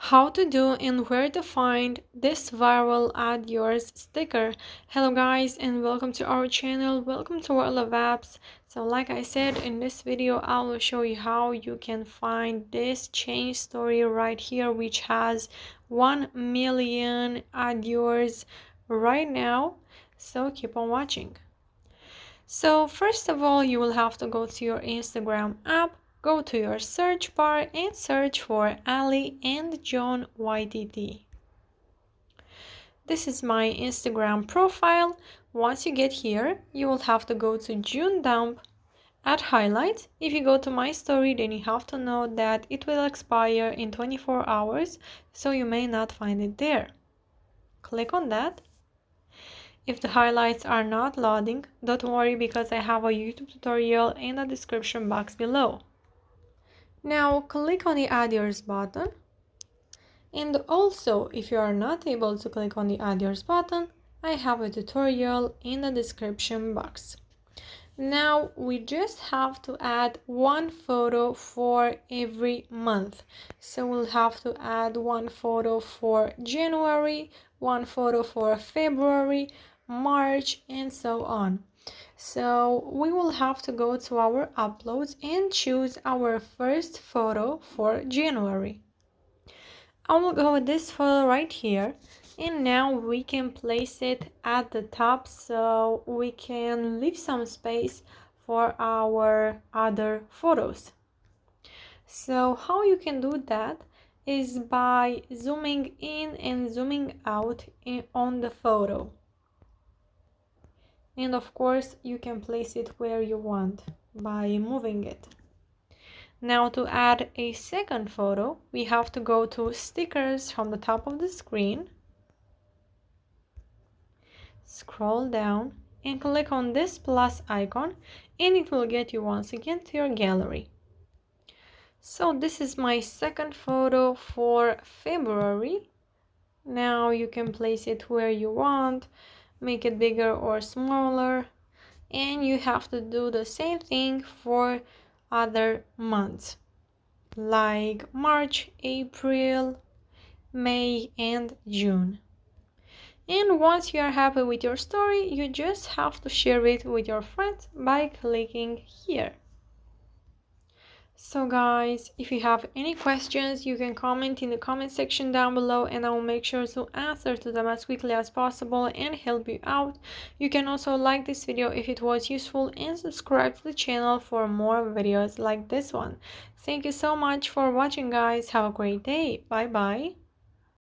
How to do and where to find this viral add yours sticker. Hello guys and welcome to our channel. Welcome to World of Apps. So like I said, in this video I will show you how you can find this change story right here, which has 1 million add yours right now. So keep on watching. So first of all, you will have to go to your Instagram app, go to your search bar and search for Ali and John YTT. This is my Instagram profile. Once you get here, you will have to go to June dump, add highlights. If you go to my story, then you have to know that it will expire in 24 hours, so you may not find it there. Click on that. If the highlights are not loading, don't worry because I have a YouTube tutorial in the description box below. Now click on the Add Yours button. And also, if you are not able to click on the Add Yours button, I have a tutorial in the description box. Now we just have to add one photo for every month. So we'll have to add one photo for January, one photo for February, March, and so on. So we will have to go to our uploads and choose our first photo for January. I will go with this photo right here, and now we can place it at the top so we can leave some space for our other photos. So how you can do that is by zooming in and zooming out on the photo. And of course you can place it where you want by moving it. Now to add a second photo, we have to go to stickers from the top of the screen, scroll down and click on this plus icon, and it will get you once again to your gallery. So this is my second photo for February. Now you can place it where you want, make it bigger or smaller, and you have to do the same thing for other months like March, April, May, and June. And once you are happy with your story, you just have to share it with your friends by clicking here. So guys, if you have any questions, you can comment in the comment section down below and I will make sure to answer to them as quickly as possible and help you out. You can also like this video if it was useful and subscribe to the channel for more videos like this one. Thank you so much for watching guys. Have a great day. Bye bye.